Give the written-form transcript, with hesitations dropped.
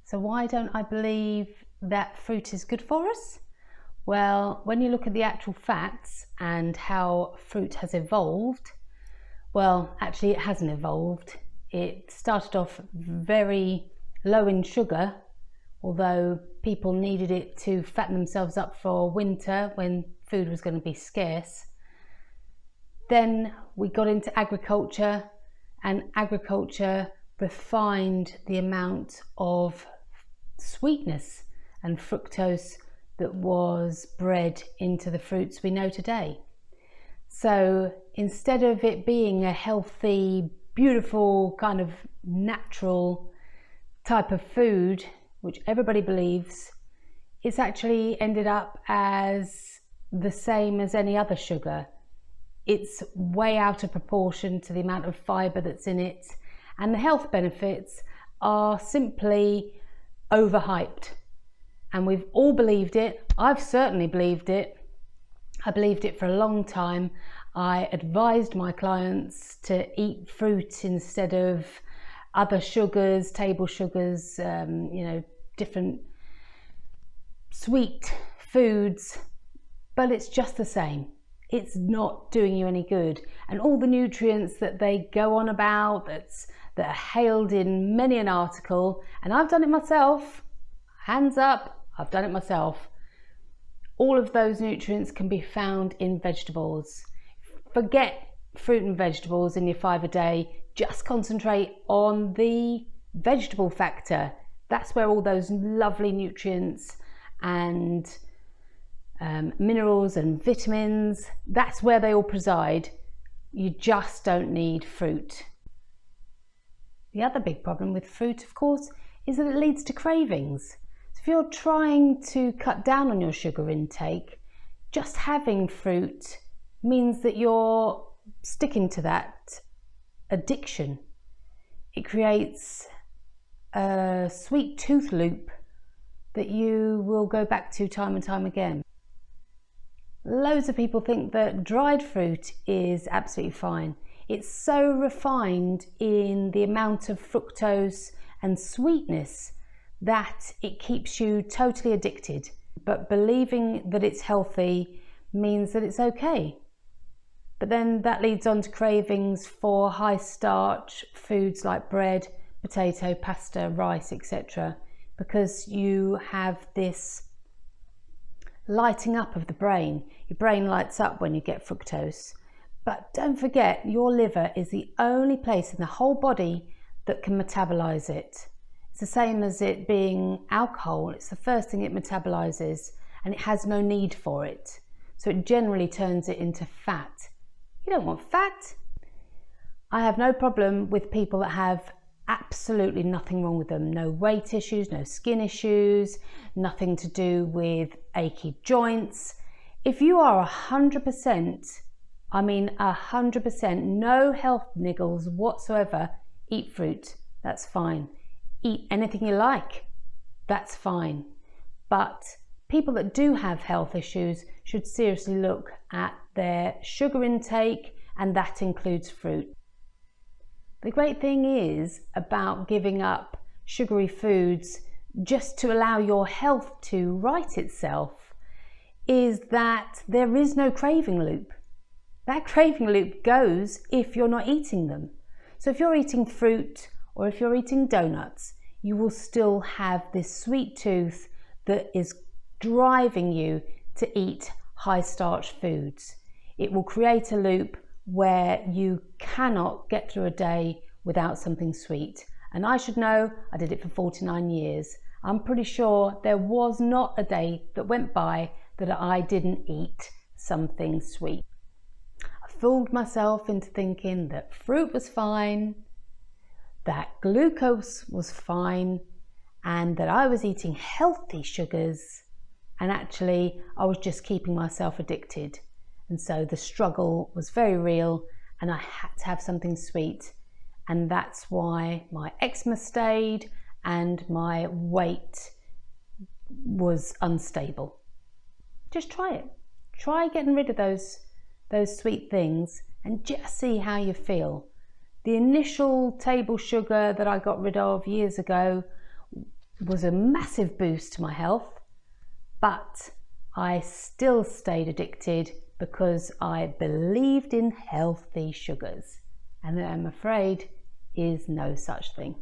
So why don't I believe that fruit is good for us? Well, when you look at the actual facts and how fruit has evolved, well, actually it hasn't evolved. It started off very low in sugar, although people needed it to fatten themselves up for winter when food was going to be scarce. Then we got into agriculture, and agriculture refined the amount of sweetness and fructose that was bred into the fruits we know today. So instead of it being a healthy, beautiful, kind of natural type of food, which everybody believes, it's actually ended up as the same as any other sugar. It's way out of proportion to the amount of fibre that's in it, and the health benefits are simply overhyped. And we've all believed it. I've certainly believed it. I believed it for a long time. I advised my clients to eat fruit instead of other sugars, table sugars, different sweet foods, but it's just the same. It's not doing you any good. And all the nutrients that they go on about that are hailed in many an article, and I've done it myself, hands up, I've done it myself. All of those nutrients can be found in vegetables. Forget fruit and vegetables in your 5 a day, just concentrate on the vegetable factor. That's where all those lovely nutrients and minerals and vitamins, that's where they all preside. You just don't need fruit. The other big problem with fruit, of course, is that it leads to cravings. So if you're trying to cut down on your sugar intake, just having fruit means that you're sticking to that addiction. It creates a sweet tooth loop that you will go back to time and time again. Loads of people think that dried fruit is absolutely fine. It's so refined in the amount of fructose and sweetness that it keeps you totally addicted. But believing that it's healthy means that it's okay. But then that leads on to cravings for high starch foods like bread, potato, pasta, rice, etc. because you have this lighting up of the brain. Your brain lights up when you get fructose. But don't forget, your liver is the only place in the whole body that can metabolize it. It's the same as it being alcohol. It's the first thing it metabolizes, and it has no need for it. So it generally turns it into fat. You don't want fat. I have no problem with people that have absolutely nothing wrong with them. No weight issues, no skin issues, nothing to do with achy joints. If you are 100%, I mean 100%, no health niggles whatsoever, eat fruit, that's fine. Eat anything you like, that's fine. But people that do have health issues should seriously look at their sugar intake, and that includes fruit. The great thing is about giving up sugary foods just to allow your health to right itself is that there is no craving loop. That craving loop goes if you're not eating them. So if you're eating fruit or if you're eating donuts, you will still have this sweet tooth that is driving you to eat high starch foods. It will create a loop where you cannot get through a day without something sweet. And I should know, I did it for 49 years. I'm pretty sure there was not a day that went by that I didn't eat something sweet. I fooled myself into thinking that fruit was fine, that glucose was fine, and that I was eating healthy sugars, and actually I was just keeping myself addicted. And so the struggle was very real, and I had to have something sweet. And that's why my eczema stayed and my weight was unstable. Just try it. Try getting rid of those sweet things and just see how you feel. The initial table sugar that I got rid of years ago was a massive boost to my health, but I still stayed addicted because I believed in healthy sugars, and there, I'm afraid, is no such thing.